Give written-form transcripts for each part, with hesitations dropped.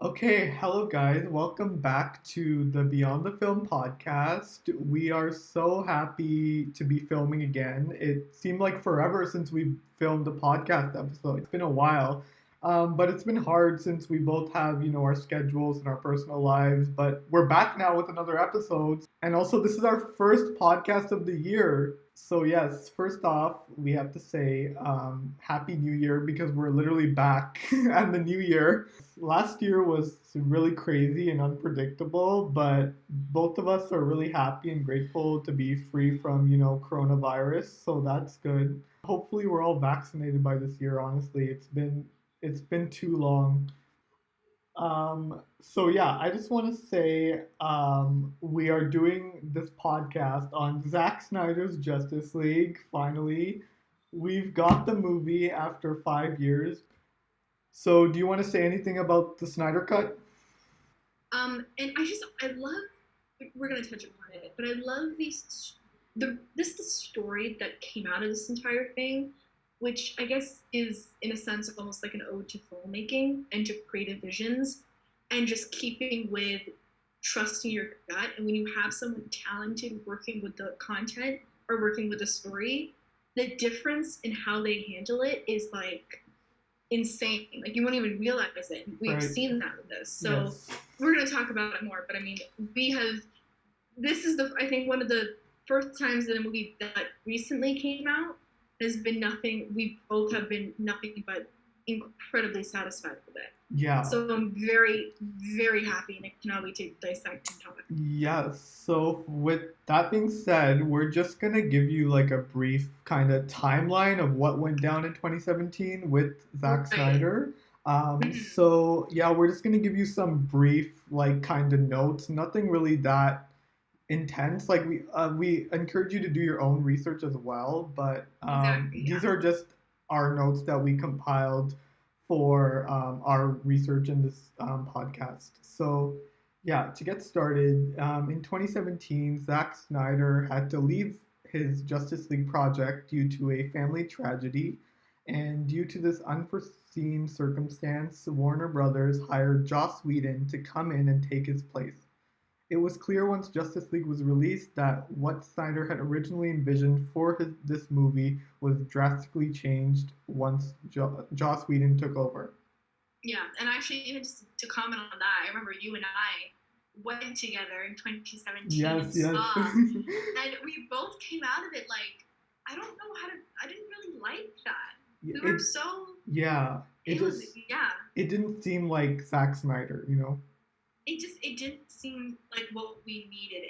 Okay, hello guys. Welcome back to the Beyond the Film podcast. We are so happy to be filming again. It seemed like forever since we filmed a podcast episode. It's been a while. But it's been hard since we both have, our schedules and our personal lives. But we're back now with another episode. And also, this is our first podcast of the year. So, yes, first off, we have to say Happy New Year because we're literally back and the new year. Last year was really crazy and unpredictable, but both of us are really happy and grateful to be free from, coronavirus. So that's good. Hopefully we're all vaccinated by this year, honestly. It's been too long. So yeah, I just want to say we are doing this podcast on Zack Snyder's Justice League. Finally, we've got the movie after 5 years. So, do you want to say anything about the Snyder Cut? And I love. We're gonna touch upon it, but I love the story that came out of this entire thing, which I guess is in a sense almost like an ode to filmmaking and to creative visions, and just keeping with trusting your gut. And when you have someone talented working with the content or working with the story, the difference in how they handle it is like insane. Like you won't even realize it. We've Right. seen that with this. So Yes. we're gonna talk about it more. But I mean, we have. This is I think one of the first times that a movie that recently came out has been nothing. We both have been nothing but incredibly satisfied with it. Yeah. So I'm very, very happy, and I cannot wait to dissect and talk. Yes. So, with that being said, we're just going to give you like a brief kind of timeline of what went down in 2017 with Zack Right. Snyder. So, yeah, we're just going to give you some brief, like, kind of notes. Nothing really that intense. Like, we encourage you to do your own research as well. But Exactly. these are just our notes that we compiled for our research in this podcast. So, yeah, to get started, in 2017, Zack Snyder had to leave his Justice League project due to a family tragedy. And due to this unforeseen circumstance, Warner Brothers hired Joss Whedon to come in and take his place. It was clear once Justice League was released that what Snyder had originally envisioned for this movie was drastically changed once Joss Whedon took over. Yeah, and actually, even just to comment on that, I remember you and I went together in 2017 Yes, and yes. saw, and we both came out of it like, I don't know how to. I didn't really like that. We were so. Yeah. It didn't seem like Zack Snyder, It didn't seem like what we needed.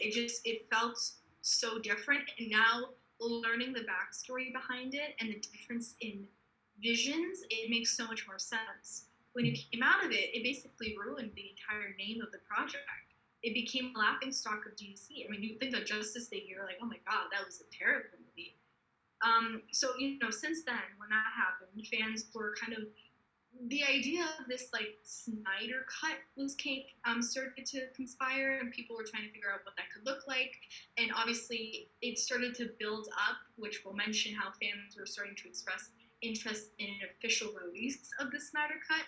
It felt so different, and now learning the backstory behind it and the difference in visions, it makes so much more sense. When it came out of it, it basically ruined the entire name of the project. It became a laughingstock of DC. I mean, you think of Justice League, you're like, oh my god, that was a terrible movie. So since then, when that happened, fans were kind of the idea of this like Snyder cut started to conspire, and people were trying to figure out what that could look like. And obviously, it started to build up, which we'll mention how fans were starting to express interest in an official release of the Snyder cut.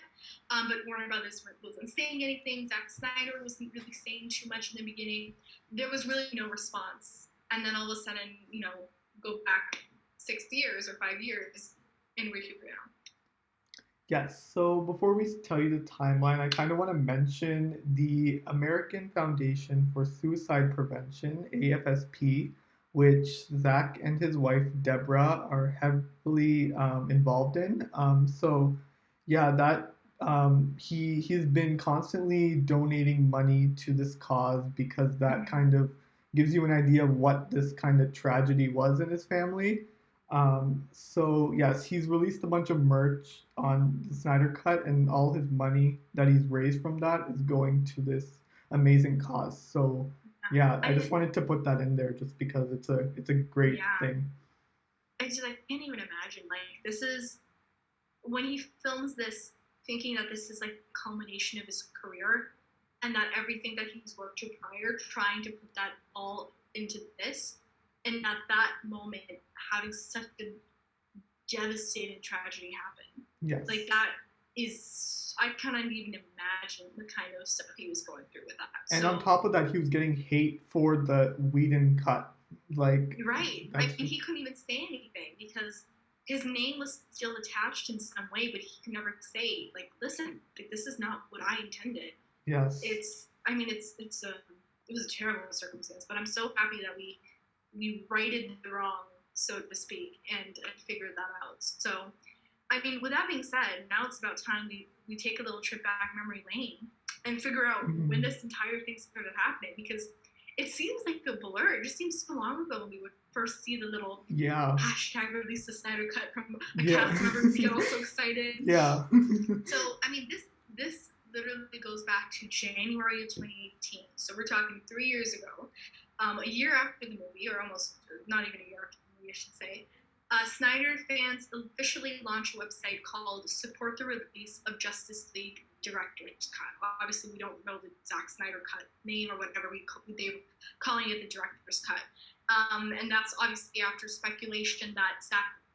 But Warner Brothers wasn't saying anything. Zack Snyder wasn't really saying too much in the beginning. There was really no response. And then all of a sudden, go back 6 years or 5 years, and we're here now. Yes, so before we tell you the timeline, I kind of want to mention the American Foundation for Suicide Prevention, AFSP, which Zack and his wife Deborah are heavily involved in. Yeah, that he's been constantly donating money to this cause because that kind of gives you an idea of what this kind of tragedy was in his family. So yes, he's released a bunch of merch on the Snyder Cut, and all his money that he's raised from that is going to this amazing cause. So yeah, I just wanted to put that in there just because it's a great thing. I can't even imagine. Like, this is when he films this, thinking that this is like the culmination of his career, and that everything that he's worked to prior, trying to put that all into this. And at that moment, having such a devastating tragedy happen. Yes. Like, that is, I cannot even imagine the kind of stuff he was going through with that. And on So top of that, he was getting hate for the Whedon cut. Like, right, I that's mean, just, he couldn't even say anything because his name was still attached in some way, but he could never say like, listen, like, this is not what I intended. yes. It's, I mean, it was a terrible circumstance, but I'm so happy that we righted the wrong, so to speak, and figured that out. So, I mean, with that being said, now it's about time we take a little trip back memory lane and figure out when this entire thing started happening, because it seems like a blur. It just seems so long ago when we would first see the little hashtag release the Snyder cut from a cast member who get all so excited. Yeah. So, I mean, this literally goes back to January of 2018. So we're talking 3 years ago, a year after the movie, or almost not even a year after the movie, I should say. Snyder fans officially launched a website called Support the Release of Justice League Director's Cut. Obviously, we don't know the Zack Snyder Cut name or whatever they're calling it, the Director's Cut. And that's obviously after speculation that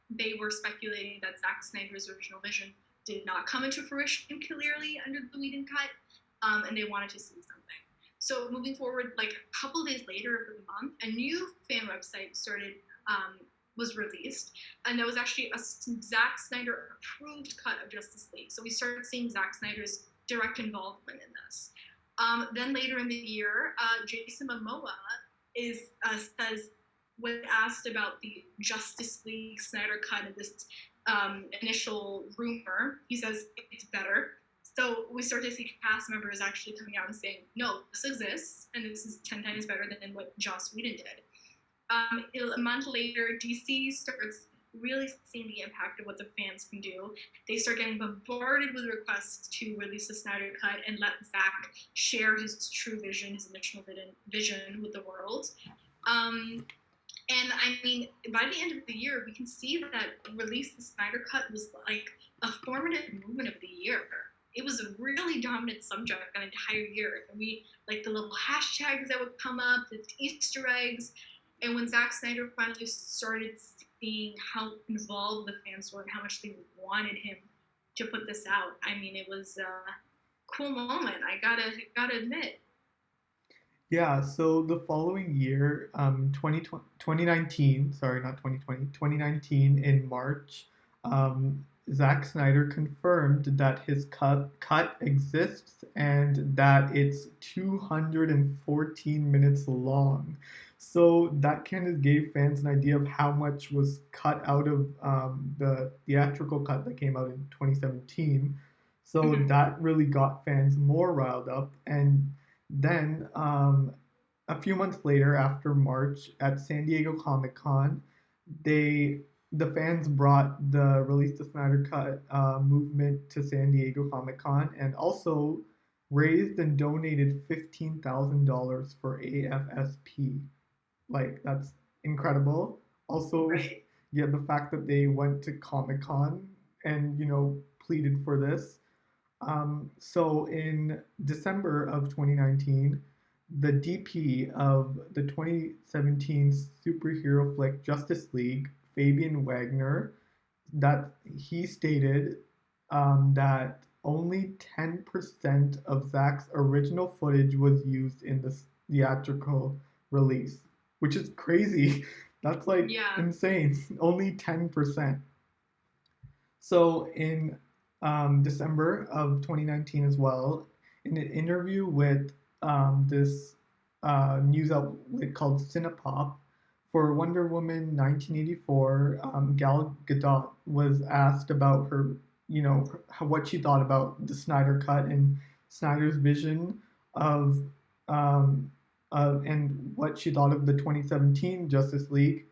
they were speculating that Zack Snyder's original vision did not come into fruition clearly under the Whedon Cut, and they wanted to see something. So moving forward, like a couple days later of the month, a new fan website was released, and that was actually a Zack Snyder approved cut of Justice League. So we started seeing Zack Snyder's direct involvement in this. Then later in the year, Jason Momoa says, when asked about the Justice League Snyder cut and this initial rumor, he says it's better. So we start to see cast members actually coming out and saying, no, this exists, and this is 10 times better than what Joss Whedon did. A month later, DC starts really seeing the impact of what the fans can do. They start getting bombarded with requests to release the Snyder Cut and let Zack share his true vision, his original vision with the world. And I mean, by the end of the year, we can see that release the Snyder Cut was like a formative movement of the year. It was a really dominant subject an entire year. And we, like, the little hashtags that would come up, the Easter eggs. And when Zack Snyder finally started seeing how involved the fans were and how much they wanted him to put this out, I mean, it was a cool moment. I gotta admit. Yeah, so the following year, 2019, sorry, not 2020, 2019 in March, Zack Snyder confirmed that his cut exists and that it's 214 minutes long. So that kind of gave fans an idea of how much was cut out of the theatrical cut that came out in 2017. So that really got fans more riled up. And then a few months later, after March at San Diego Comic-Con, the fans brought the Release the Snyder Cut movement to San Diego Comic-Con and also raised and donated $15,000 for AFSP. Like, that's incredible. Also, Right. yeah, the fact that they went to Comic-Con and, pleaded for this. So in December of 2019, the DP of the 2017 superhero flick Justice League, Fabian Wagner, that he stated that only 10% of Zack's original footage was used in the theatrical release, which is crazy. That's like insane. Only 10%. So in December of 2019 as well, in an interview with this news outlet called Cinepop, for Wonder Woman 1984, Gal Gadot was asked about her, what she thought about the Snyder Cut and Snyder's vision of, and what she thought of the 2017 Justice League.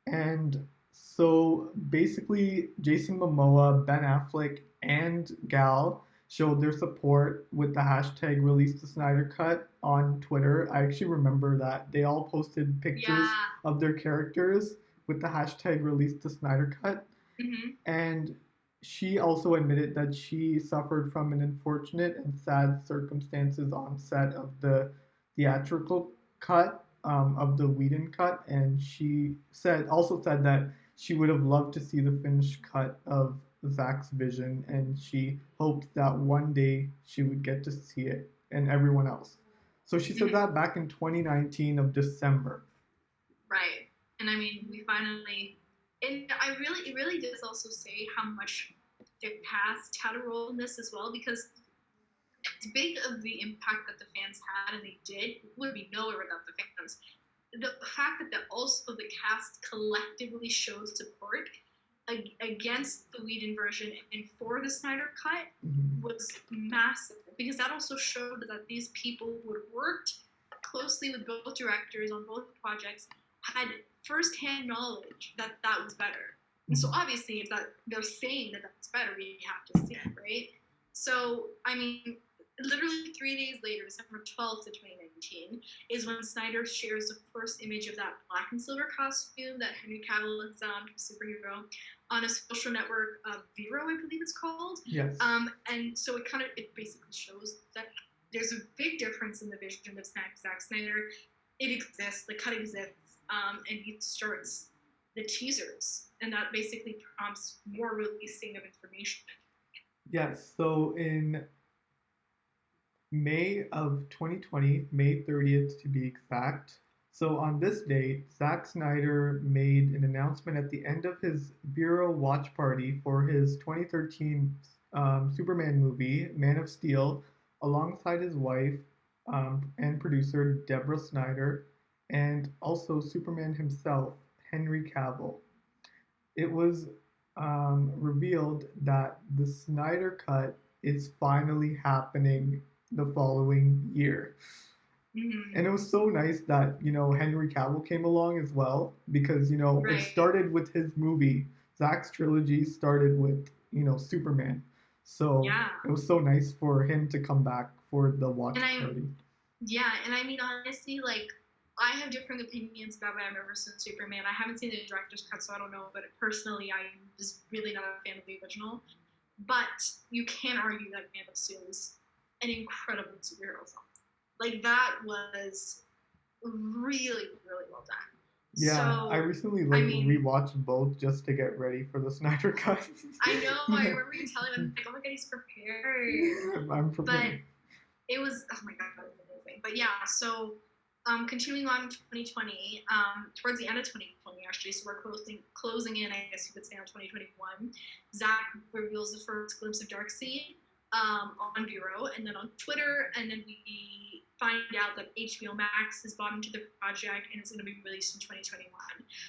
And so basically, Jason Momoa, Ben Affleck, and Gal showed their support with the hashtag Release the Snyder Cut on Twitter. I actually remember that. They all posted pictures of their characters with the hashtag Release the Snyder Cut. And she also admitted that she suffered from an unfortunate and sad circumstances on set of the theatrical cut of the Whedon cut, and she also said that she would have loved to see the finished cut of Zack's vision, and she hoped that one day she would get to see it and everyone else. So she said that back in 2019 of December. Right. And I mean, we finally, and it really does also say how much the cast had a role in this as well, because it's big of the impact that the fans had, and they did, would be nowhere without the fans. The fact that the cast collectively showed support against the Whedon version and for the Snyder Cut was massive, because that also showed that these people who had worked closely with both directors on both projects had firsthand knowledge that that was better. And so obviously, if that they're saying that that's better, we have to see it, right? So I mean, literally 3 days later, December 12th of 2019, is when Snyder shares the first image of that black and silver costume that Henry Cavill has done, superhero, on a social network, Vero, I believe it's called. Yes. And so it basically shows that there's a big difference in the vision of Zack Snyder. It exists, the cut exists, and he starts the teasers, and that basically prompts more releasing of information. Yes, so in May of 2020, May 30th to be exact. So on this date, Zack Snyder made an announcement at the end of his Vero watch party for his 2013 Superman movie, Man of Steel, alongside his wife and producer Deborah Snyder, and also Superman himself, Henry Cavill. It was revealed that the Snyder Cut is finally happening the following year. And it was so nice that, Henry Cavill came along as well, because, Right. it started with his movie. Zack's trilogy started with, Superman. So Yeah. it was so nice for him to come back for the watch party. Yeah, and I mean, honestly, like, I have different opinions about Batman vs. Superman. I haven't seen the director's cut, so I don't know, but personally, I was really not a fan of the original. But you can't argue that Man of Steel is an incredible superhero film. Like, that was really, really well done. Yeah, so, I recently rewatched both just to get ready for the Snyder Cut. I know, I remember you telling me, like, oh my god, he's prepared. I'm prepared. But it was, oh my god, that was amazing. But yeah, so continuing on in 2020, towards the end of 2020, actually, so we're closing in, I guess you could say, on 2021, Zack reveals the first glimpse of Darkseid on Vero, and then on Twitter, and then we find out that HBO Max has bought into the project and it's going to be released in 2021.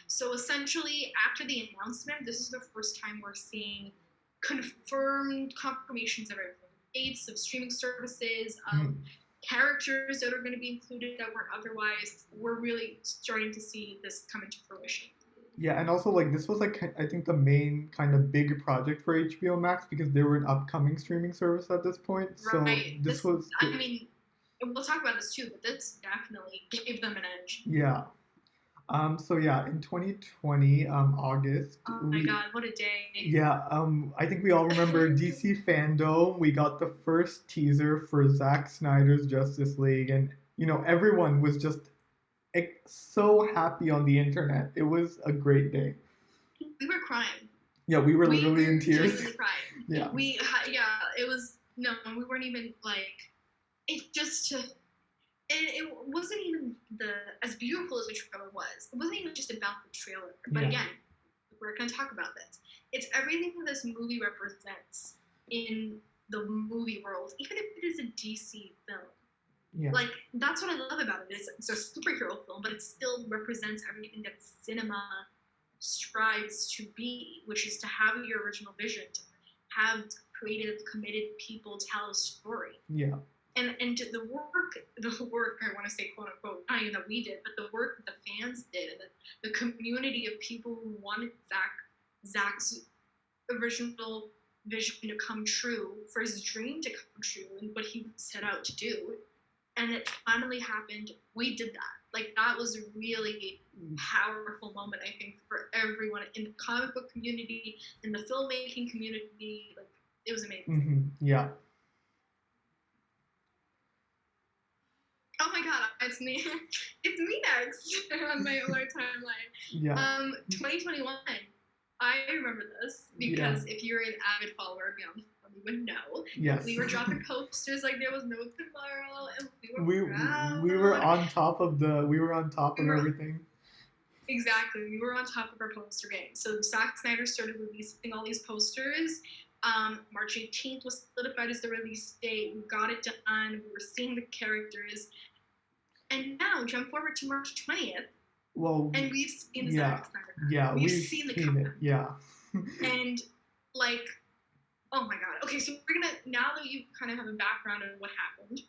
So essentially, after the announcement, this is the first time we're seeing confirmations of everything. Dates of streaming services, characters that are going to be included that weren't otherwise. We're really starting to see this come into fruition. Yeah, and also, like, this was, like, I think the main kind of big project for HBO Max, because they were an upcoming streaming service at this point. Right. So this was... I mean, we'll talk about this too, but this definitely gave them an edge. Yeah. So yeah, in 2020, August. Oh my god, what a day. Yeah, I think we all remember DC Fandom. We got the first teaser for Zack Snyder's Justice League, and, everyone was just so happy on the internet. It was a great day. We were crying. Yeah, we were literally in tears. Crying. Yeah. It was, no, we weren't even, like, it just, and it wasn't even as beautiful as the trailer was. It wasn't even just about the trailer. But again, we're going to talk about this. It's everything this movie represents in the movie world, even if it is a DC film. Yeah. Like, that's what I love about it. It's a superhero film, but it still represents everything that cinema strives to be, which is to have your original vision, to have creative, committed people tell a story. Yeah. And the work, I want to say, quote unquote, not even that we did, but the work that the fans did, and the community of people who wanted Zack's original vision to come true, for his dream to come true, and what he set out to do. And it finally happened. We did that. Like, that was a really powerful moment, I think, for everyone in the comic book community, in the filmmaking community. Like, it was amazing. Mm-hmm. Yeah. Oh my god, it's me. It's me next on my timeline. Yeah. 2021. I remember this because if you're an avid follower of Beyond the Film, you would know. Yes. We were dropping posters like there was no tomorrow, and we were on top of everything. Exactly. We were on top of our poster game. So Zack Snyder started releasing all these posters. March 18th was solidified as the release date. We got it done. We were seeing the characters. And now jump forward to March 20th. Well, and we've seen the Zack Snyder cut. Yeah, we've seen the cut. Yeah. And like, oh my god. Okay, so we're gonna, now that you kind of have a background of what happened,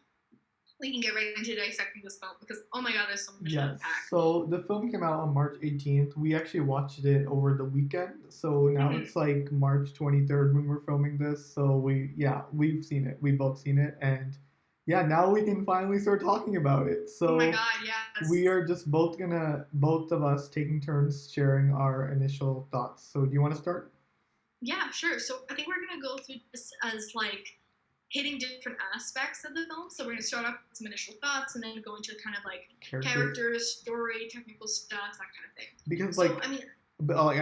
we can get right into dissecting this film because oh my god, there's so much to unpack. So the film came out on March 18th. We actually watched it over the weekend. So now it's like March 23rd when we're filming this. So we've seen it. We've both seen it, and yeah, now we can finally start talking about it. So oh my god, yes. We are just both of us taking turns sharing our initial thoughts. So do you want to start? Yeah, sure. So I think we're gonna go through this as like hitting different aspects of the film. So we're going to start off with some initial thoughts and then go into kind of like characters, story, technical stuff, that kind of thing. Because I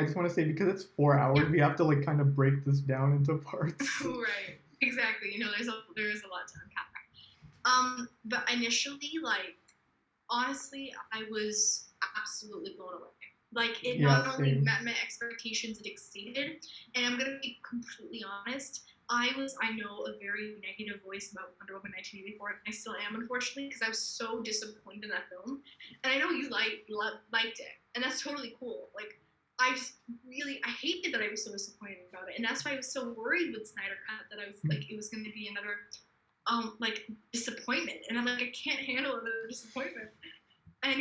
just want to say, because it's 4 hours, we have to like kind of break this down into parts. Right, exactly. There's a lot to unpack. But initially, like, honestly, I was absolutely blown away. Like, it not only met my expectations, it exceeded. And I'm going to be completely honest, I know, a very negative voice about Wonder Woman 1984, and I still am, unfortunately, because I was so disappointed in that film. And I know you liked it, and that's totally cool. Like, I hated that I was so disappointed about it, and that's why I was so worried with Snyder Cut that I was like, it was going to be another, disappointment. And I'm like, I can't handle another disappointment. And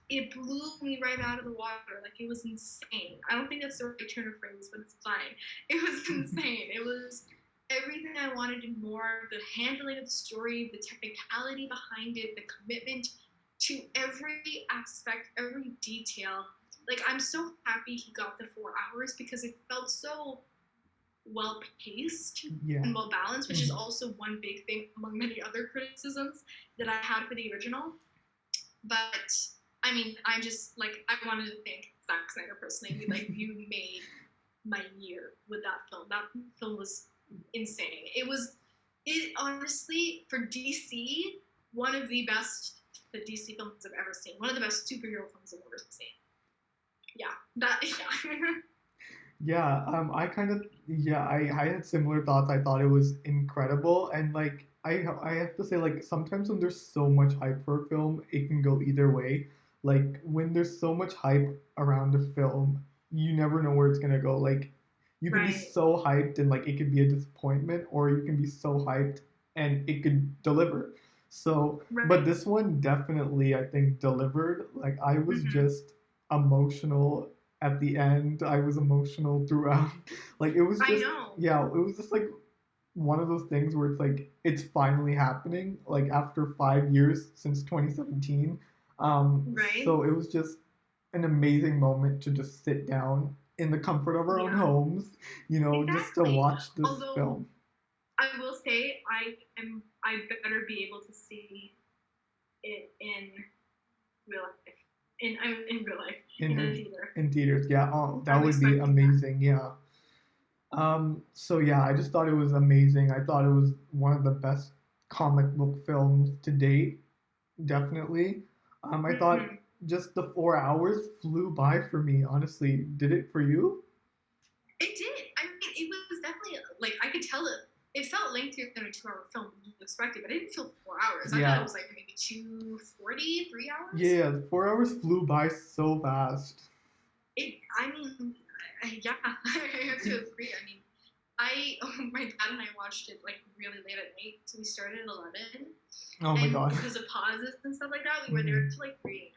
it blew me right out of the water. Like, it was insane. I don't think that's the right turn of phrase, but it's fine. It was insane. It was everything I wanted and more. The handling of the story, the technicality behind it, the commitment to every aspect, every detail. Like, I'm so happy he got the 4 hours because it felt so well-paced and well-balanced, which is also one big thing among many other criticisms that I had for the original. But I mean, I wanted to thank Zack Snyder personally. Like, you made my year with that film. That film was insane. It honestly, for DC, one of the best DC films I've ever seen. One of the best superhero films I've ever seen. I had similar thoughts. I thought it was incredible, and like I have to say, like, sometimes when there's so much hype for a film, it can go either way. Like, when there's so much hype around a film, you never know where it's gonna go. Like, you can be so hyped and like it could be a disappointment, or you can be so hyped and it could deliver. So, but this one definitely, I think, delivered. Like, I was just emotional at the end. I was emotional throughout. Like, it was just, it was just like one of those things where it's like, it's finally happening, like after 5 years since 2017. So it was just an amazing moment to just sit down in the comfort of our own homes, just to watch this film. I will say I better be able to see it in real life. In real life. In a theater. In theaters, yeah. Oh, that would be amazing, yeah. So yeah, I just thought it was amazing. I thought it was one of the best comic book films to date, definitely. I thought just the 4 hours flew by for me, honestly. Did it for you? It did. I mean, it was definitely, like, I could tell it felt lengthier than a 2-hour film you expected, but it didn't feel 4 hours. I thought it was like maybe 2:40, 3 hours. Yeah, 4 hours flew by so fast. I have to agree. I mean, my dad and I watched it like really late at night, so we started at 11. Oh my god! Because of pauses and stuff like that, we were there till like 3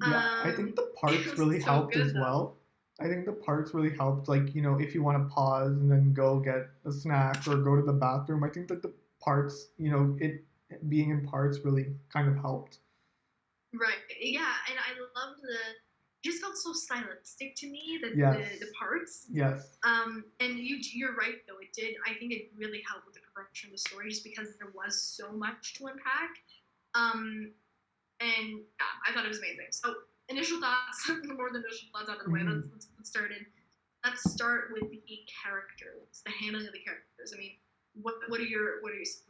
a.m. Yeah, I think the parts really helped as well. I think the parts really helped. Like, if you want to pause and then go get a snack or go to the bathroom, I think that the parts, it being in parts really kind of helped. Right. Yeah, and I loved it just felt so stylistic to me, the parts. Yes. And you're right, though. It did. I think it really helped with the progression of the story just because there was so much to unpack. And I thought it was amazing. So, initial thoughts, more than initial thoughts out of the way. Let's get started. let's start with the characters, the handling of the characters. I mean, what are your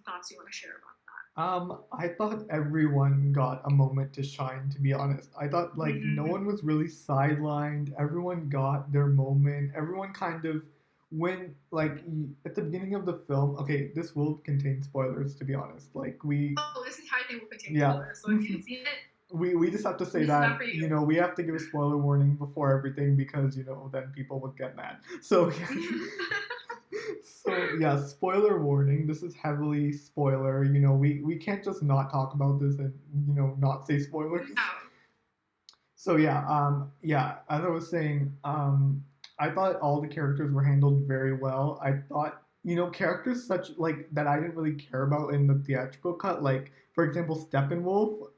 thoughts you want to share about I thought everyone got a moment to shine, to be honest. I thought that? like no one was really sidelined. Everyone got their moment. Everyone kind of when like at the beginning of the film, okay, this will contain spoilers to be honest. Like we Oh, this entire thing will contain yeah. spoilers. So if you haven't seen it, We just have to say this is not that for you. you know we have to give a spoiler warning before everything because you know then people would get mad. So so yeah, spoiler warning. This is heavily spoiler. You know we can't just not talk about this and you know not say spoilers. No. So yeah, as I was saying, I thought all the characters were handled very well. I thought you know characters such like that I didn't really care about in the theatrical cut, like for example Steppenwolf.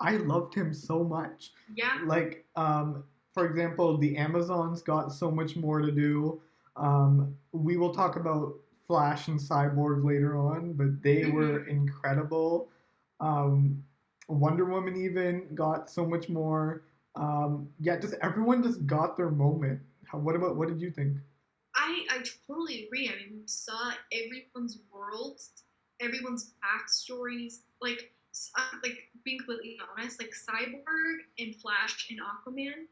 I loved him so much. Yeah. Like, for example, the Amazons got so much more to do. We will talk about Flash and Cyborg later on, but they were incredible. Um, Wonder Woman even got so much more. Yeah, just everyone just got their moment. What did you think? I totally agree. I mean, we saw everyone's worlds, everyone's backstories. Like being completely honest, like Cyborg and Flash and Aquaman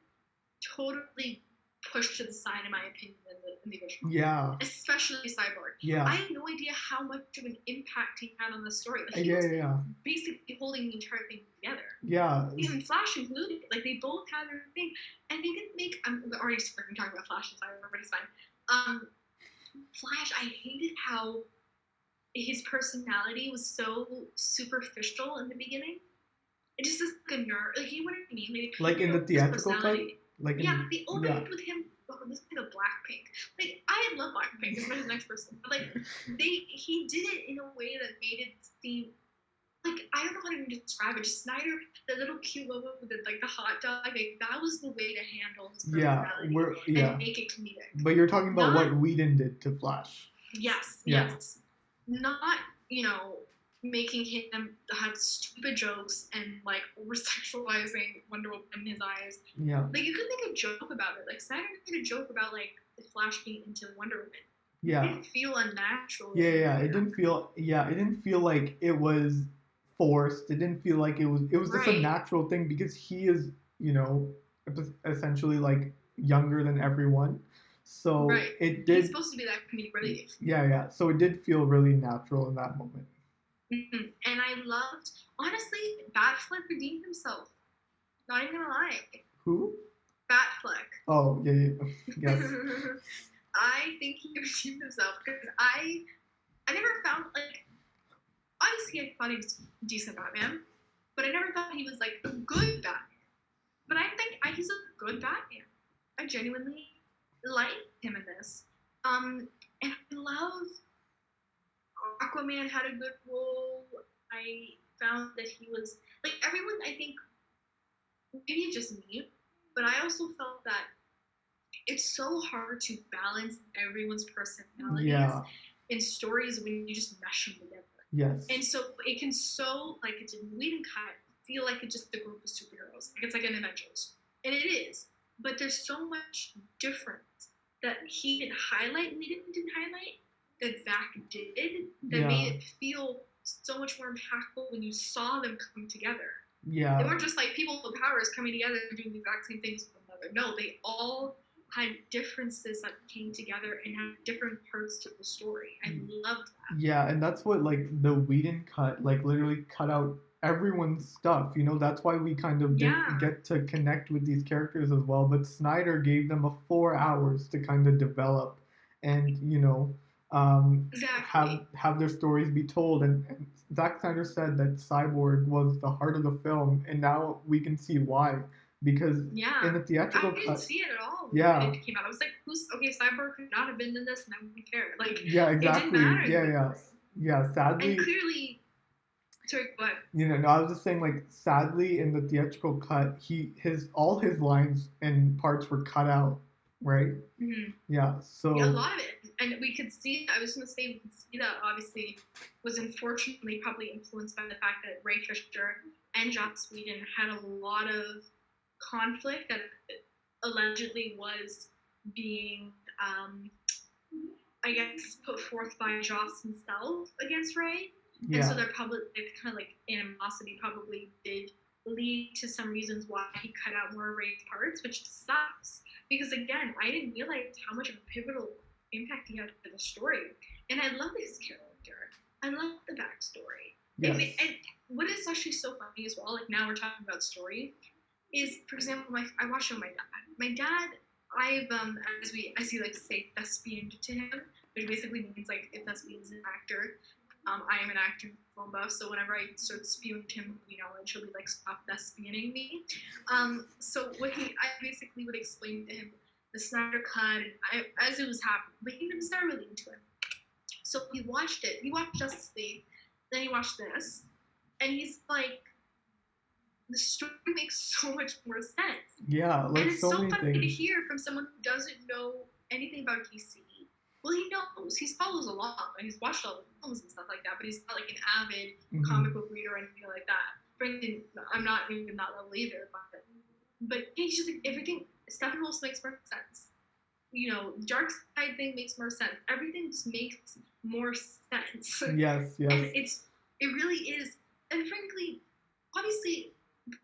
totally pushed to the side, in my opinion, in the original. Yeah, Especially Cyborg. yeah, I had no idea how much of an impact he had on the story. Like he yeah, was yeah, basically holding the entire thing together. yeah, Even Flash included. Like they both had their thing, and they didn't make. I'm already starting talking about Flash and Cyborg, but it's fine. Flash, I hated how his personality was so superficial in the beginning. It just is like a nerd. Like you know what I mean? They like in painted the over his theatrical cut, personality. like Yeah, in they yeah. opened with him. Oh, this is like a Blackpink. Like I love Blackpink. It's the next person. But like he did it in a way that made it seem like I don't know how to even describe it. Just Snyder, the little cute logo with the hot dog, like that was the way to handle his Yeah, personality and make it comedic. but you're talking about Not what Whedon did to Flash. yes, Yeah. yes. Not, making him have stupid jokes and like over sexualizing Wonder Woman in his eyes. Yeah. Like you could make a joke about it. Like Snyder made a joke about like the Flash being into Wonder Woman. Yeah. It didn't feel unnatural. Yeah. It didn't feel. Yeah, it didn't feel like it was forced. It didn't feel like it was. It was just a Right. natural thing because he is, you know, essentially like younger than everyone. So Right. it He's did. supposed to be that comedic relief. Yeah. So it did feel really natural in that moment. And I loved, honestly, Batfleck redeemed himself. Not even gonna lie. Who? Batfleck. Oh yeah. Yes. I think he redeemed himself because I never found like obviously I thought he was a decent Batman, but I never thought he was like a good Batman. But I think he's a good Batman. I genuinely like him in this. And I love Aquaman had a good role. I found that he was like everyone. I think maybe it's just me, but I also felt that it's so hard to balance everyone's personalities in stories when you just mesh them together. Yes. And so it can like it's in Whedon Cut feel like it's just the group of superheroes. Like it's like an Avengers. And it is. But there's so much difference that he didn't highlight and Whedon didn't highlight that Zack did that made it feel so much more impactful when you saw them come together. Yeah. They weren't just like people with powers coming together and doing the exact same things with one another. No, they all had differences that came together and had different parts to the story. I loved that. Yeah, and that's what like the Whedon cut like literally cut out everyone's stuff. You know, that's why we kind of didn't get to connect with these characters as well. But Snyder gave them a 4 hours to kind of develop and have their stories be told. And Zack Snyder said that Cyborg was the heart of the film, and now we can see why. Because in the theatrical cut, I didn't see it at all. Yeah. When it came out, I was like, Cyborg could not have been in this, and I wouldn't care. Like, yeah, exactly. It didn't matter. Yeah. Sadly, and clearly, sorry, what? No, I was just saying, like, sadly, in the theatrical cut, all his lines and parts were cut out, right? Mm-hmm. Yeah. So a lot of it, and we could see. I was going to say we could see that obviously was unfortunately probably influenced by the fact that Ray Fisher and Joss Whedon had a lot of conflict that allegedly was being I guess, put forth by Joss himself against Ray. And so Yeah. they're probably kind of like animosity probably did lead to some reasons why he cut out more of Ray's parts, which sucks. Because again, I didn't realize how much of a pivotal impact he had to the story. And I love his character. I love the backstory. Yes. And what is actually so funny as well, like now we're talking about story, is for example, I watched it with my dad. My dad, I've as you like to say, thespianed to him, which basically means like if thespian's an actor. I am an actor film buff, so whenever I start spewing to him movie knowledge, he'll be like, "Stop thespianing me." So I basically would explain to him the Snyder Cut as it was happening, but he was not really into it. So he watched it. He watched Justice League, then he watched this, and he's like, the story makes so much more sense. Yeah, like and it's so so many funny to things. hear from someone who doesn't know anything about DC. Well, he knows. He follows along, and he's watched all the films and stuff like that, but he's not like an avid comic book reader or anything like that. Frankly, I'm not even that level either, but he's just like, everything, Steppenwolf makes more sense. You know, Dark Side thing makes more sense. Everything just makes more sense. Yes, yes. And it really is, and frankly, obviously,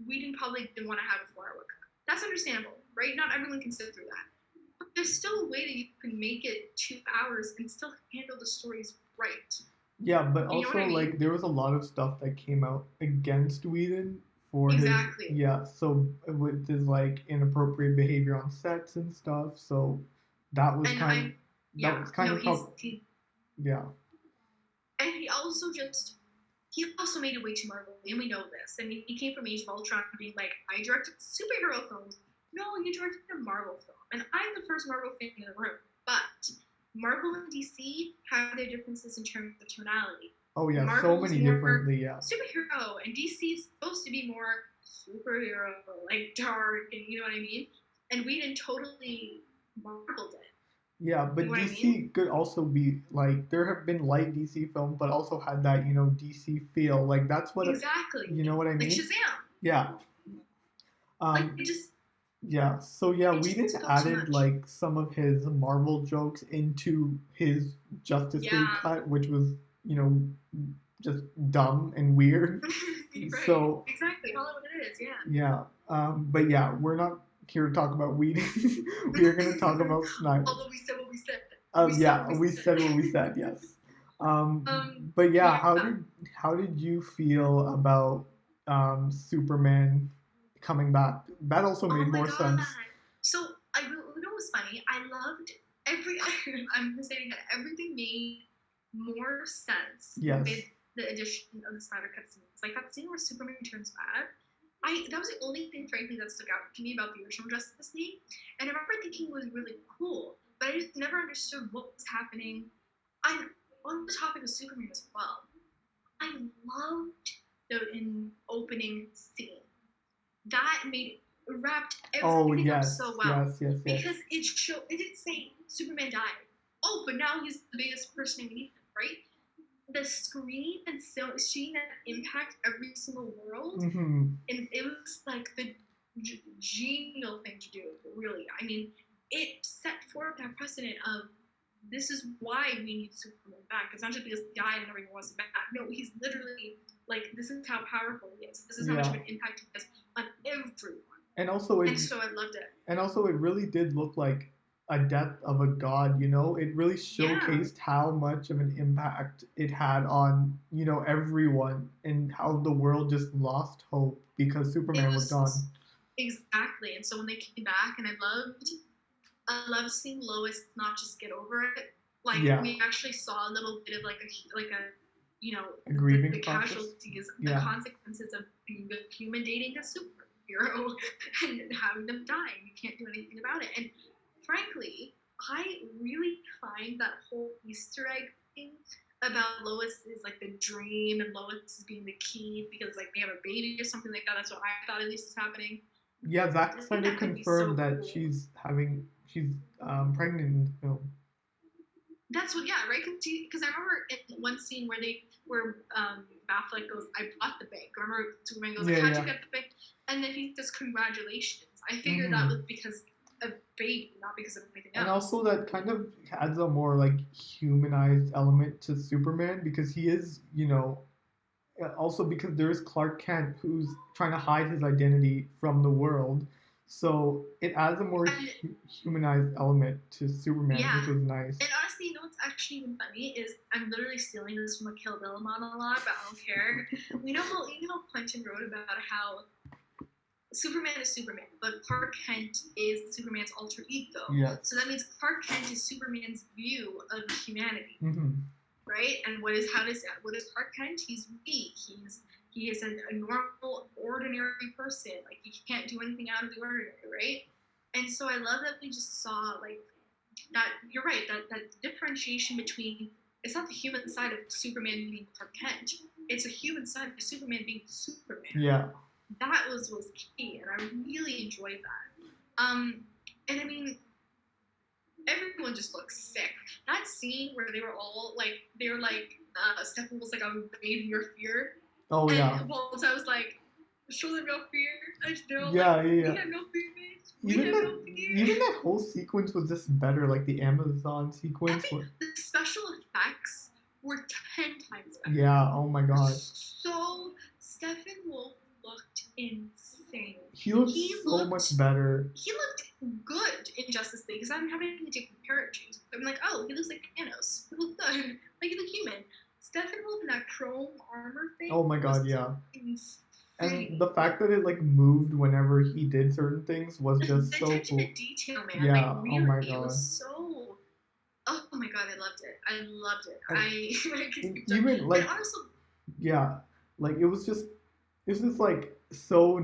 Whedon probably didn't want to have a 4-hour cut. That's understandable, right? Not everyone can sit through that. But there's still a way that you can make it 2 hours and still handle the stories right. Yeah, but You know also what I mean? like there was a lot of stuff that came out against Whedon for Exactly. his so with his like inappropriate behavior on sets and stuff. So that was And kind of yeah. And he also made it way too Marvel, and we know this. And he came from Age of Ultron being like, I directed superhero films. No, you directed a Marvel film. And I'm the first Marvel fan in the room. But Marvel and DC have their differences in terms of tonality. Oh yeah, Marvel so many more differently, yeah. superhero, and DC is supposed to be more superhero, like dark, and you know what I mean? And Whedon totally marveled it. Yeah, but You know DC I mean? could also be like there have been light DC films, but also had that DC feel. Like that's what exactly. You know what I mean? Like Shazam. Yeah. Like it just Yeah, so yeah, it Whedon just felt too added much. like some of his Marvel jokes into his Justice League cut, which was, just dumb and weird. Right. So exactly, call it what it is, yeah. Yeah, but yeah, we're not here to talk about Whedon. We are going to talk about Snyder. Although we said what we said. We said what we said. Yes. But yeah, how did you feel about Superman coming back? That also made more sense. So you know what's funny? I loved I'm gonna say that everything made more sense with the addition of the Snyder Cut scenes. Like that scene where Superman turns bad. That was the only thing, frankly, that stuck out to me about the original Justice League. And I remember thinking it was really cool, but I just never understood what was happening. I'm on the topic of Superman as well. I loved the opening scene. That wrapped everything up so well. Yes. Because it didn't say Superman died. Oh, but now he's the biggest person in Ethan, right? The screen and seeing that impact every single world, and it was like the genial thing to do, really. I mean, it set forth that precedent of this is why we need Superman back. It's not just because he died and everyone wants him back. No, he's literally like, this is how powerful he is. This is how much of an impact he has on everyone. And so I loved it. And also, it really did look like a death of a god. It really showcased how much of an impact it had on everyone, and how the world just lost hope because Superman was gone. Exactly. And so when they came back, and I loved seeing Lois not just get over it. Like we actually saw a little bit of like a grieving the casualties, the consequences of being a human dating a superhero and having them die, and you can't do anything about it. And frankly, I really find that whole Easter egg thing about Lois is like the dream, and Lois is being the key because like they have a baby or something like that. That's what I thought at least is happening. Yeah, Zack Snyder confirmed that she's pregnant in the film. That's what, yeah, right? Because I remember in one scene where Batfleck goes, "I bought the bank." Remember, Superman goes, "How'd you get the bank?" And then he says, "Congratulations." I figured that was because a baby, not because of anything And else. also that kind of adds a more like humanized element to Superman because he is, also because there's Clark Kent who's trying to hide his identity from the world. So it adds a more And humanized element to Superman, yeah. which was nice. And honestly, you know what's actually even funny is I'm literally stealing this from a Kill Bill monologue, but I don't care. You know how Quentin wrote about how Superman is Superman, but Clark Kent is Superman's alter ego. Yes. So that means Clark Kent is Superman's view of humanity, Mm-hmm. right? And what is Clark Kent? He's weak. He is a normal, ordinary person. Like he can't do anything out of the ordinary, right? And so I love that we just saw like that. You're right. That differentiation between it's not the human side of Superman being Clark Kent. It's a human side of Superman being Superman. Yeah. That was key, and I really enjoyed that. And I mean, everyone just looks sick. That scene where they were Stefan was like, "I will bathe in your fear." Oh and yeah. Walter was like, "Show them no fear." And they're all Yeah, like, yeah, "We yeah. have no fear, bitch. We have no fear." Even that whole sequence was just better, like the Amazon I sequence. think the special effects were 10 times better. Yeah. Oh my god. So Stephen Wolf looked insane. He looked much better. He looked good in Justice League because I didn't have anything to compare it to. I'm like, oh, he looks like Thanos. He looked good. Like he looked human. Stephen Wolf in that chrome armor thing. Oh my god, yeah. Insane. And the fact that it like moved whenever he did certain things was just so attention cool. to detail, man. Yeah. Like, really, oh my god. It was so. Oh my god, I loved it. I loved it. And even like. And also, yeah, like it was just like so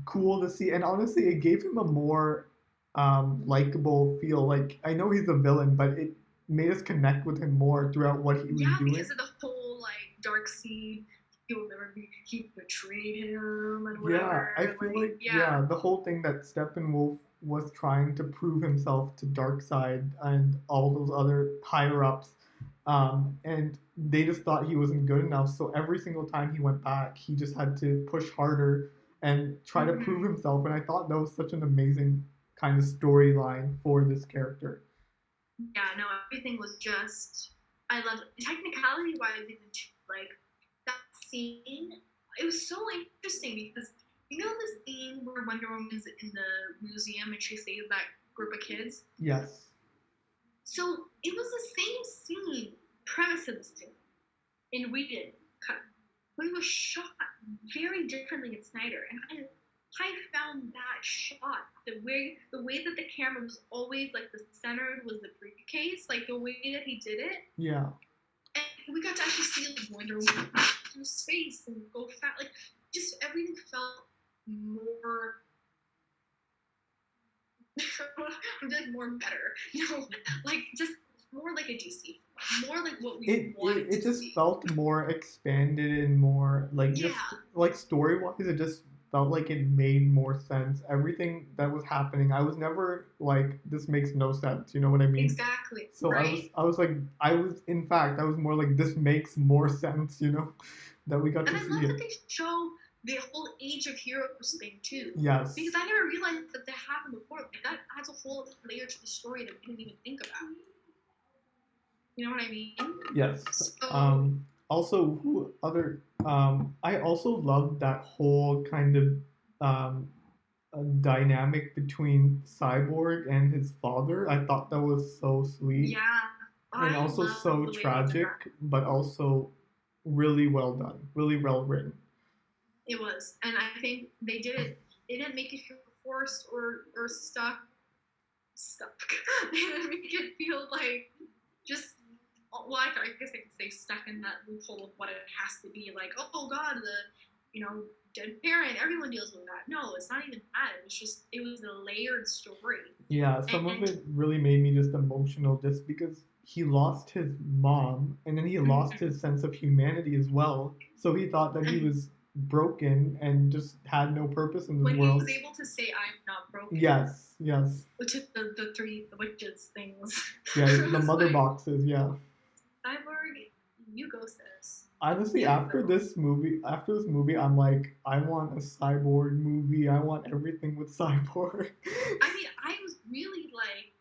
cool to see, and honestly, it gave him a more likable feel. Like I know he's a villain, but it made us connect with him more throughout what he was doing. Yeah, because of the whole like dark seed. He betrayed him and whatever. Yeah, I feel like the whole thing that Steppenwolf was trying to prove himself to Darkseid and all those other higher ups, and they just thought he wasn't good enough. So every single time he went back, he just had to push harder and try to prove himself. And I thought that was such an amazing kind of storyline for this character. Yeah, no, everything was just. I loved it. Technicality wise, even like that scene, it was so interesting because you know the scene where Wonder Woman's in the museum and she saves that group of kids? Yes. So it was the same scene, premise of the scene, in Whedon Cut, but it was shot very differently in Snyder, and I found that shot the way that the camera was always like the center was the briefcase, like the way that he did it. Yeah. And we got to actually see like Wonder Woman through space and go fast. Like just everything felt more. I'm like more better, like just more like a DC, more like what we wanted. It just felt more expanded and more like just like story wise. It just felt like it made more sense. Everything that was happening, I was never like this makes no sense. You know what I mean? Exactly. So right? I was more like this makes more sense. That we got to see it. And I love that they show the whole Age of Heroes thing too. Yes. Because I never realized that happened before. Like that adds a whole layer to the story that we didn't even think about. You know what I mean? Yes. So, also, who other? I also loved that whole kind of dynamic between Cyborg and his father. I thought that was so sweet. Yeah. And also so tragic, but also really well done, really well written. It was, and I think they did it. They didn't make it feel forced or stuck. They didn't make it feel like just. Well, I guess I could say stuck in that loophole of what it has to be. Like, oh God, dead parent. Everyone deals with that. No, it's not even that. It was a layered story. Yeah, some of it really made me just emotional, just because he lost his mom, and then he lost his sense of humanity as well. So he thought that he was broken and just had no purpose in this world. When he was able to say, "I'm not broken." Yes. Which is the three witches things. Yeah, the mother boxes. Yeah. Cyborg, you go, sis. Honestly, after this movie, I'm like, I want a Cyborg movie. I want everything with Cyborg. I mean, I was really like.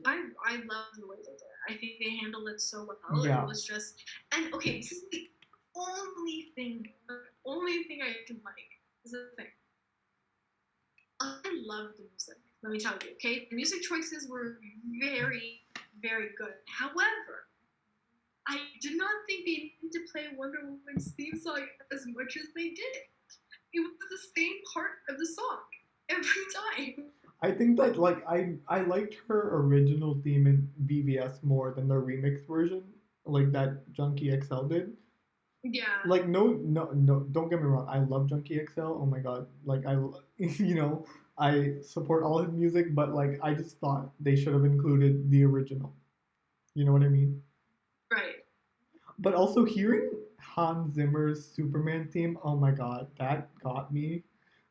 I love the way they did it. I think they handled it so well. Yeah. It was just, and okay, this is the only thing I didn't like. This is the thing. I love the music. Let me tell you, okay? The music choices were very, very good. However, I did not think they needed to play Wonder Woman's theme song as much as they did. It was the same part of the song every time. I think that like I liked her original theme in BVS more than the remix version, like that Junkie XL did. Yeah. Like no, don't get me wrong. I love Junkie XL. Oh my god, like I support all his music, but like I just thought they should have included the original. You know what I mean? Right. But also hearing Hans Zimmer's Superman theme, oh my god, that got me.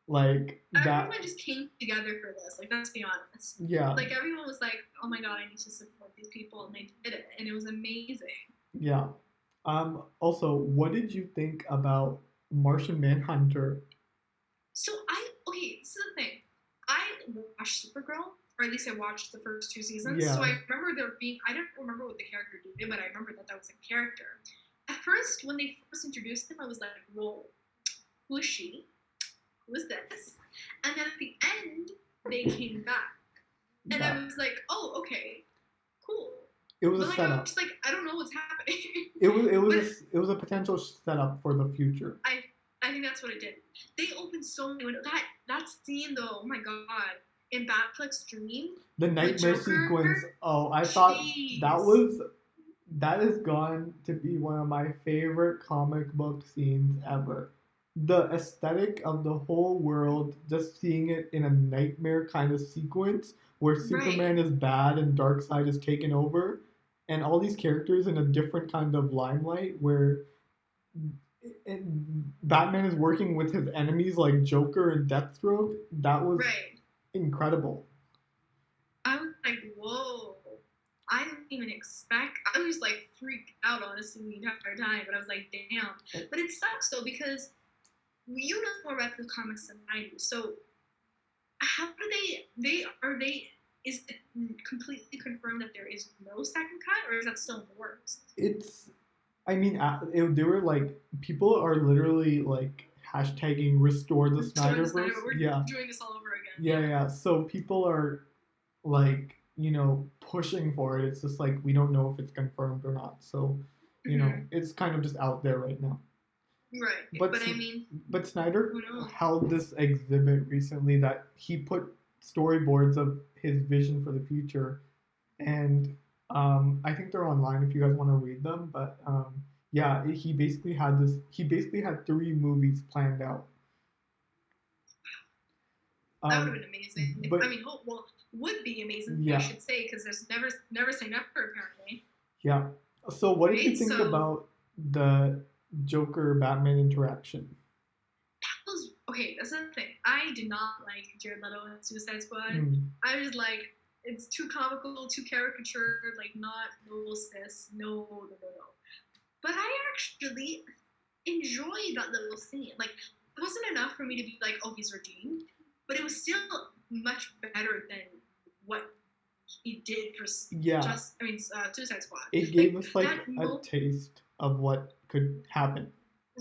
Like that. Everyone just came together for this. Like, let's be honest. Yeah. Like, everyone was like, "Oh my god, I need to support these people," and they did it, and it was amazing. Yeah. Also, what did you think about Martian Manhunter? So okay, this is the thing. I watched Supergirl, or at least I watched the first 2 seasons. Yeah. So I remember I don't remember what the character did, but I remember that was a character. At first, when they first introduced him, I was like, "Whoa, who is she? Who is this?" And then at the end, they came back, and Yeah. I was like, "Oh, okay, cool." It was But a like, setup. I'm just like, I don't know what's happening. It was a potential setup for the future. I think that's what it did. They opened so many windows. That scene though, oh my god, in Batfleck's dream, The nightmare sequence. Oh, I thought that is gone to be one of my favorite comic book scenes ever. The aesthetic of the whole world, just seeing it in a nightmare kind of sequence where Superman is bad and Darkseid is taken over, and all these characters in a different kind of limelight where Batman is working with his enemies like Joker and Deathstroke. That was incredible. I was like, whoa. I didn't even expect. I was like freaked out honestly the entire time, but I was like, damn. But it sucks though because you know more about the comics than I do. So how do they is it completely confirmed that there is no second cut, or is that still in the works? They were like, people are literally like hashtagging restore the Snyderverse. We're doing this all over again. Yeah. So people are like, pushing for it. It's just like we don't know if it's confirmed or not. So, it's kind of just out there right now. Right. But Snyder held this exhibit recently that he put storyboards of his vision for the future, and I think they're online if you guys want to read them. But yeah, he basically had 3 movies planned out. That would have been amazing. Would be amazing. I should say, because there's never say never apparently. Yeah. So what did you think about the Joker Batman interaction? That was okay. That's the thing. I did not like Jared Leto in Suicide Squad. I was like, it's too comical, too caricatured, like not no sis, no. But I actually enjoyed that little scene. Like, it wasn't enough for me to be like, oh, he's redeemed, but it was still much better than what he did for Suicide Squad. It gave us like a taste of what could happen.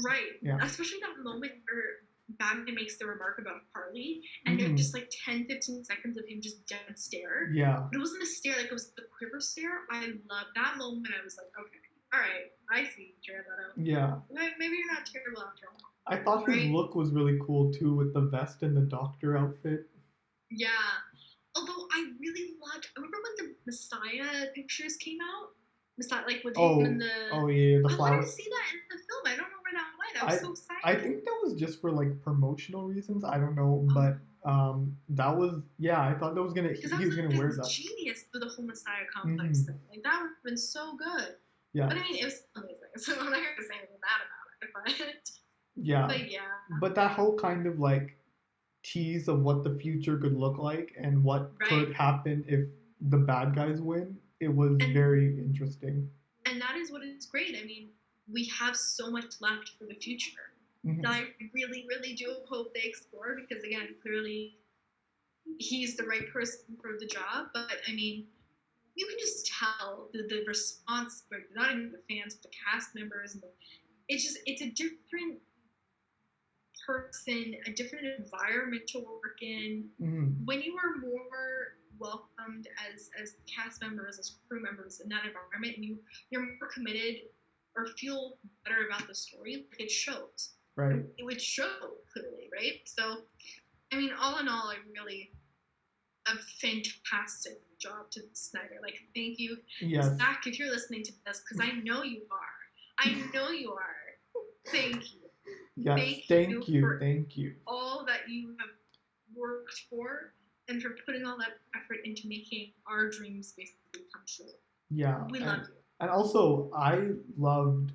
Right. Yeah. Especially that moment where Batman makes the remark about Harley, and there's just like 10-15 seconds of him just dead stare. Yeah. But it wasn't a stare, like it was the quiver stare. I loved that moment. I was like, okay, all right, I see Jared Leto. Yeah. Maybe you're not terrible after all. I thought his look was really cool too, with the vest and the doctor outfit. Yeah. Although I really loved, I remember when the Messiah pictures came out? Messiah, like with him and the. Oh yeah, the flowers. I wanted to see that in the film. I don't know where that went. I was so excited. I think that was just for like promotional reasons. I don't know, but that was I thought that was gonna he was gonna wear that. Genius for the whole Messiah complex thing. Like that would have been so good. Yeah. But I mean, it was amazing. So I'm not gonna say anything bad about it, but. Yeah. But that whole kind of like tease of what the future could look like and what could happen if the bad guys win, it was very interesting. And that is what is great. I mean, we have so much left for the future that I really, really do hope they explore, because again, clearly he's the right person for the job. But I mean, you can just tell the response, but not even the fans, but the cast members, and it's a different person, a different environment to work in. Mm-hmm. When you are more welcomed as cast members, as crew members in that environment, and you're more committed or feel better about the story, it shows. Right. It would show clearly, right? So, I mean, all in all, I really a fantastic job to Snyder. Like, thank you, Yes. Zack, if you're listening to this, because I know you are. I know you are. Thank you. Yes. Thank you for thank you. all that you have worked for and for putting all that effort into making our dreams basically come true. Yeah. We love you. And also, I loved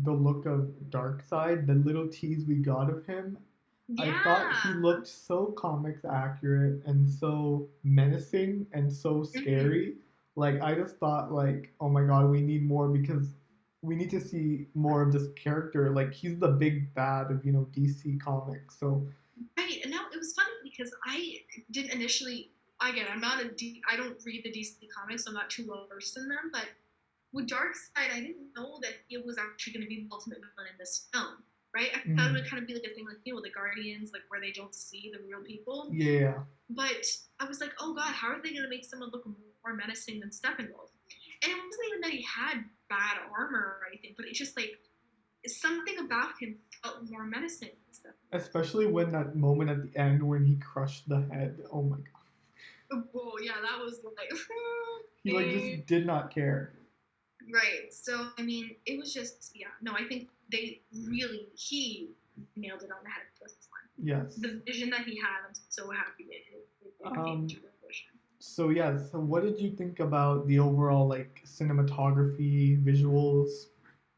the look of Darkseid, the little tease we got of him. Yeah. I thought he looked so comics accurate and so menacing and so scary. Like, I just thought, like, oh my god, we need more because we need to see more of this character. Like, he's the big bad of, DC Comics. So, right. And now it was funny because I didn't initially. Again, I don't read the DC comics, so I'm not too well versed in them. But with Darkseid, I didn't know that it was actually going to be the ultimate villain in this film. Right? I thought it would kind of be like a thing like, the Guardians, like where they don't see the real people. Yeah. But I was like, oh god, how are they going to make someone look more menacing than Steppenwolf? And it wasn't even that he had bad armor or anything, but it's just like something about him felt more menacing than Steppenwolf. Especially when that moment at the end when he crushed the head. Oh my god. Oh yeah, that was like he like just did not care. Right. So I mean, it was just I think he nailed it on the head with this one. Yes. The vision that he had, I'm so happy it came to fruition. So so what did you think about the overall like cinematography, visuals?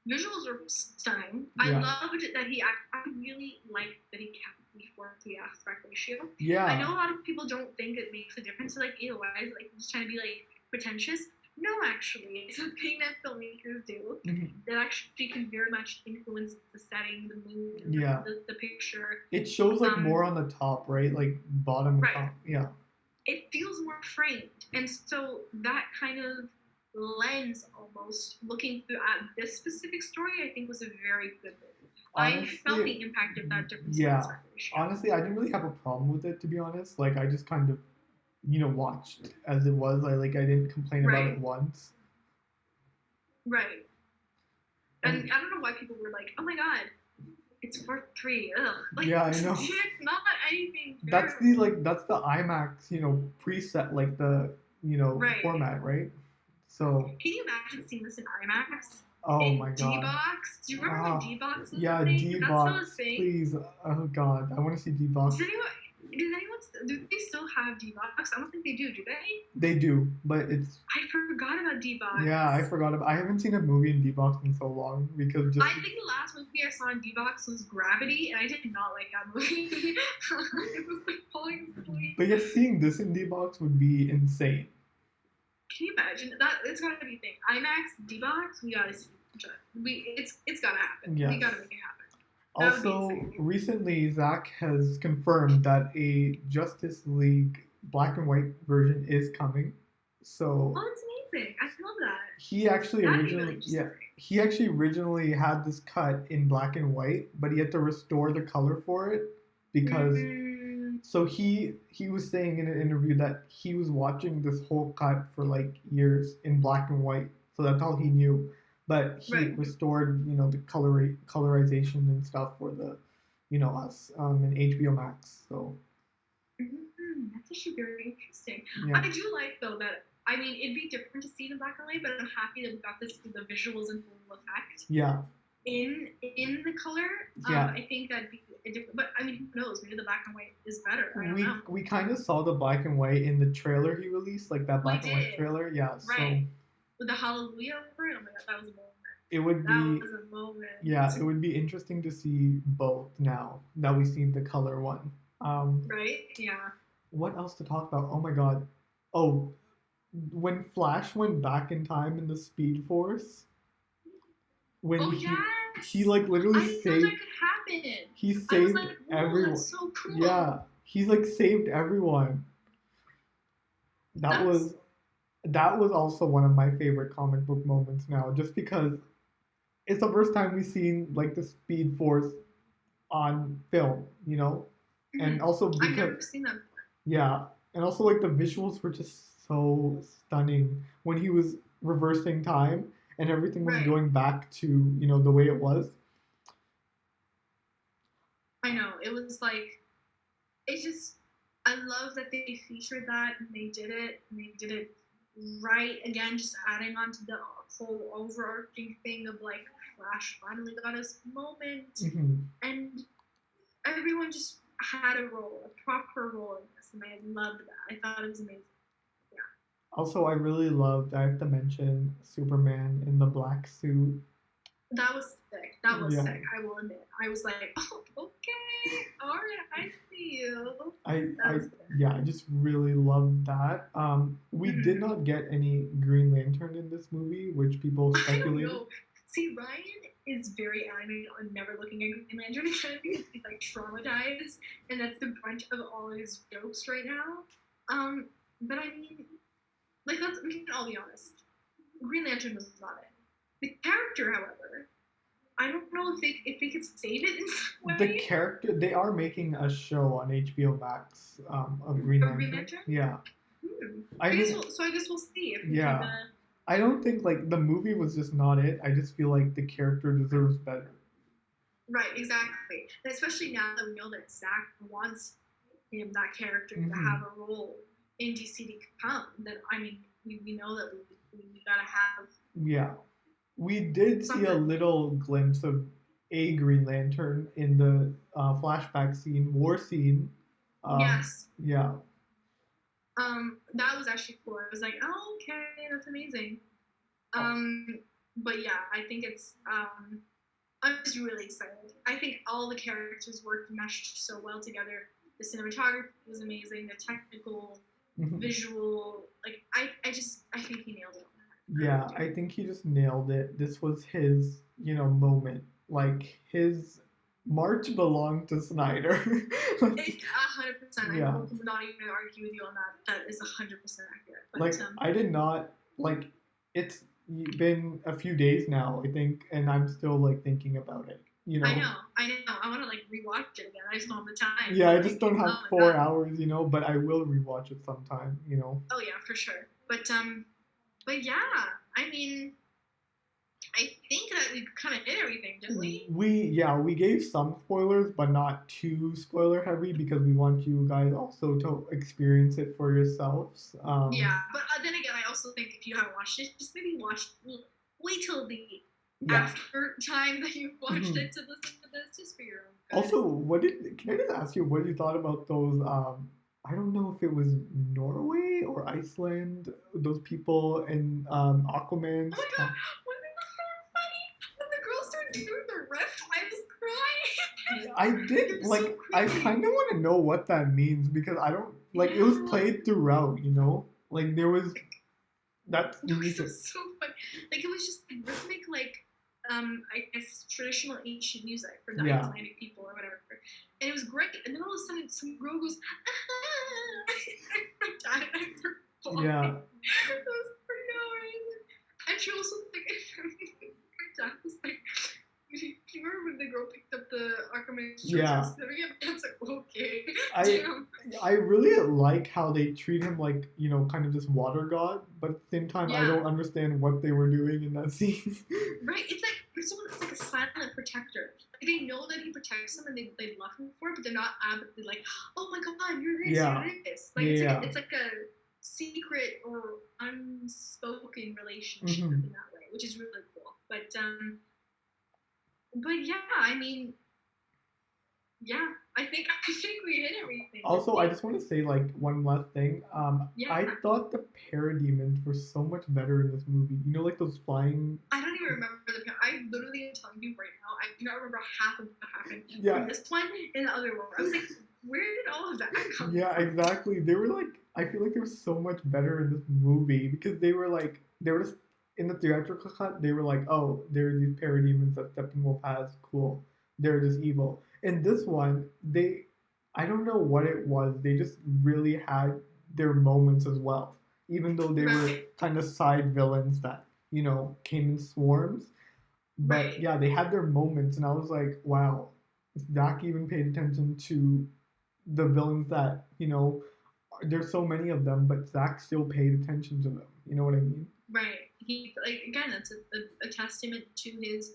Visuals were stunning. Yeah. I loved that I really liked that he kept the 4:3 aspect ratio. Yeah. I know a lot of people don't think it makes a difference. So like, why is it like just trying to be like pretentious? No, actually, it's a thing that filmmakers do that actually can very much influence the setting, the mood, the picture. It shows like more on the top, right? Like bottom and top. Yeah. It feels more framed, and so that kind of lens, almost looking through at this specific story, I think was a very good movie. Honestly, I felt the impact of that difference. Yeah. Honestly, I didn't really have a problem with it, to be honest. Like, I just kind of watched as it was. I didn't complain about it once. Right. And I don't know why people were like, "Oh my god, it's 4:3." Ugh. Like, yeah, I know. It's not anything. That's the IMAX, preset, like the format, right? So. Can you imagine seeing this in IMAX? Oh in my god. D-Box? Do you remember when D-Box was yeah, D-Box, please. Oh god, I want to see D-Box. Do they still have D-Box? I don't think they do they? They do, but it's... I forgot about D-Box. Yeah, I forgot about... I haven't seen a movie in D-Box in so long, because just... I think the last movie I saw in D-Box was Gravity, and I did not like that movie. It was like falling asleep. But yeah, seeing this in D-Box would be insane. Can you imagine? It's gotta be a thing. IMAX, D-Box, we gotta see. It's gotta happen. Yes. We gotta make it happen. Also, recently, Zack has confirmed that a Justice League black and white version is coming. So. Oh, it's amazing! I love that. He actually originally had this cut in black and white, but he had to restore the color for it because. So he was saying in an interview that he was watching this whole cut for like years in black and white, so that's all he knew. But he restored, the colorization and stuff for the, us in HBO Max. So. That's actually very interesting. Yeah. I do like though that it'd be different to see it in black and white, but I'm happy that we got the visuals in full effect. Yeah. In the color, I think that'd be a different. But who knows? Maybe the black and white is better. I don't know. We kind of saw the black and white in the trailer he released, like that black and white trailer. Yeah. Right. So, with the Hallelujah over it, oh my god, that was a moment. It would be. That was a moment. Yeah, it would be interesting to see both now that we've seen the color one. Right. Yeah. What else to talk about? Oh my god. Oh, when Flash went back in time in the Speed Force. When he like literally saved. I didn't know that could happen. He saved everyone. That's so cool. Yeah, he's like saved everyone. that That's was that was also one of my favorite comic book moments now, just because it's the first time we've seen like the Speed Force on film, and also I've because never seen that before. yeah, and also like the visuals were just so stunning when he was reversing time and everything was Right. going back to the way it was. I know. It was like it just I love that they featured that and they did it right again, just adding on to the whole overarching thing of like Flash finally got his moment Hmm. and everyone just had a role, a proper role in this, and I loved that. I thought it was amazing. Yeah, Also, I really loved. I have to mention Superman in the black suit. that was sick. That was Yeah, sick. I will admit. I was like, oh, okay, all right, I see you. I, That I, was good. yeah, I just really loved that. We did Mm-hmm. not get any Green Lantern in this movie, which people I don't speculated. know. See, Ryan is very adamant on never looking at Green Lantern again because he's like traumatized, and that's the brunt of all his jokes right now. But I mean, like let's we can all be honest. Green Lantern was not it. The character, however, I don't know if they could save it in some The way. character, they are making a show on HBO Max of Green Or Green Lantern. Lantern. Yeah, I I guess mean, I guess we'll see if we can. yeah, I don't think like the movie was just not it. I just feel like the character deserves better. Right, exactly. And especially now that we know that Zack wants him, that character, to have Hmm. a role in DC to come, then I mean, we know that we gotta have Yeah, we did see a something. little glimpse of a Green Lantern in the flashback scene, war scene. Yes. Yeah, That was actually cool. I was like, oh, okay, that's amazing. oh, Um, but yeah, I think it's I'm just really excited. I think all the characters worked meshed so well together. The cinematography was amazing. The technical, mhm. visual, like I think he nailed it on that. I really Yeah, do. I think he just nailed it. This was his, moment. Like his March belonged to Snyder. It's 100%. I Yeah, will not even argue with you on that. That is 100% accurate. But like I did not like. It's been a few days now, I think, and I'm still like thinking about it. I know. I want to like rewatch it again. I just don't have the time. Yeah, I But just like, don't have oh my 4 hours, but I will rewatch it sometime. oh yeah, for sure. But yeah, I mean, I think that we kind of hit everything, didn't we? We gave some spoilers, but not too spoiler heavy because we want you guys also to experience it for yourselves. Yeah, but then again, I also think if you haven't watched it, just maybe wait till the Yeah. after time that you've watched Mhm. it to listen to this, just for your own good. Also, can I just ask you what you thought about those? I don't know if it was Norway or Iceland. Those people in Oh Aquaman's my god, town. wasn't it so funny when the girls started doing the riff? I was crying. I It did was so like. I creepy. kind of want to know what that means because I don't like. It was Yeah. played throughout. Like there was that's No, it music. was so funny. Like it was just rhythmic, like I guess traditional ancient music for the Yeah, Icelandic people or whatever. And it was great. And then all of a sudden, some girl goes, ah! I died. I started falling. yeah, That was for no reason. And she also like, my dad was like, you remember when the girl picked up the Aquaman's chosen yeah. certificate? It's like, okay, I damn. I really like how they treat him like kind of this water god, but at the same time, I Yeah. don't understand what they were doing in that scene. Right? It's like it's someone that's like a silent protector. Like they know that he protects them and they love him for it, but they're not avidly like, oh my god, you're this, you're Yeah, this. Like yeah. it's like a secret or unspoken relationship Hmm. in that way, which is really cool. But yeah, I mean, yeah, I think we hit everything, didn't Also, I we? just want to say like one last thing. Yeah. I thought the parademons were so much better in this movie. Like those flying. I don't even remember the. I literally am telling you right now. I do not remember half of what happened Yeah, from this one and the other one. I was like, where did all of that come yeah, from? exactly. They were like, I feel like they were so much better in this movie because they were just in the theatrical cut. They were like, oh, there are these parademons that Steppenwolf has. Cool. They're just evil. In this one, I don't know what it was. They just really had their moments as well. even though they were Right. kind of side villains that, came in swarms. But Right. yeah, they had their moments, and I was like, wow, Zack even paid attention to the villains that, there's so many of them, but Zack still paid attention to them. You know what I mean? Right. He like again, that's a testament to his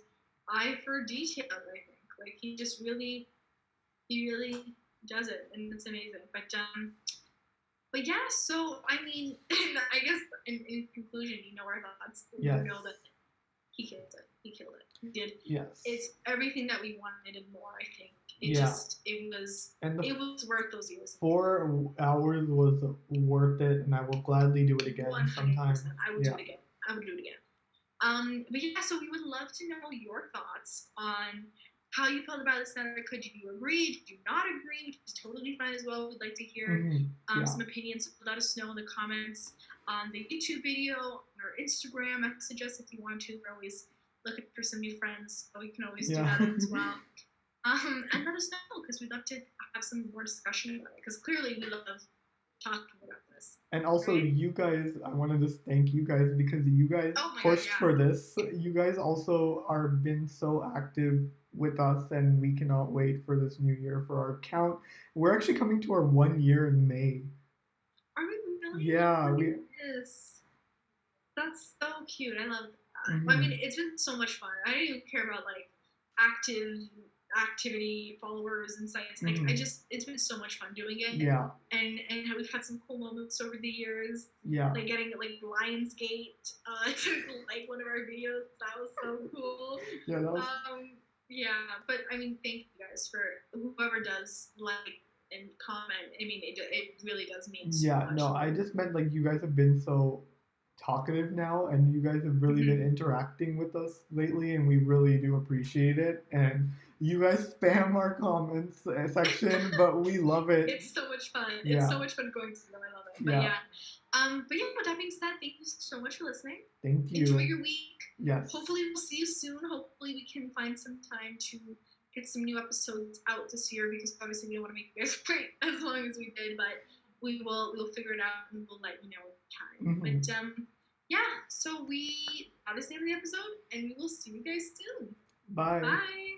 eye for detail. I think like he really does it, and it's amazing. But yeah. So I mean, I guess in conclusion, our thoughts. Yes. You know that he killed it. He killed it. He did. Yes. It's everything that we wanted and more. I think it was worth those years. 4 hours was worth it, and I will gladly do it again 100%. sometime. I would do it again. But yeah, so we would love to know your thoughts on how you felt about the Snyder Cut. Did you agree? Did you not agree? Which is totally fine as well. We'd like to hear some opinions. Let us know in the comments on the YouTube video, on our Instagram. Message us if you want to. We're always looking for some new friends, so you can always do that as well. And let us know, because we'd love to have some more discussion about it, because clearly we love talking about this. And also, right? You guys, I want to just thank you guys, because you guys pushed for this. You guys also are been so active with us, and we cannot wait for this new year for our count. We're actually coming to our 1 year in May. Are we really? Yeah, Yes. That's so cute. I love that. Mm-hmm. I mean, it's been so much fun. I don't even care about like activity, followers, and sites. Like it's been so much fun doing it. Yeah. And we've had some cool moments over the years. Yeah. Like getting like Lionsgate to like one of our videos. That was so cool. Yeah, that was. Yeah, but I mean, thank you guys for whoever does like and comment. I mean, it really does mean so much. Yeah, no, I just meant like you guys have been so talkative now, and you guys have really been interacting with us lately, and we really do appreciate it. And you guys spam our comments section, but we love it. It's so much fun. Yeah. It's so much fun going through them. I love it. But yeah. With that being said, thank you so much for listening. Thank you. Enjoy your week. Yes. Hopefully we'll see you soon. Hopefully we can find some time to get some new episodes out this year, because obviously we don't want to make you guys wait as long as we did, but we'll figure it out, and we'll let you know in time. But yeah, so that is the end of the episode, and we will see you guys soon. Bye. Bye.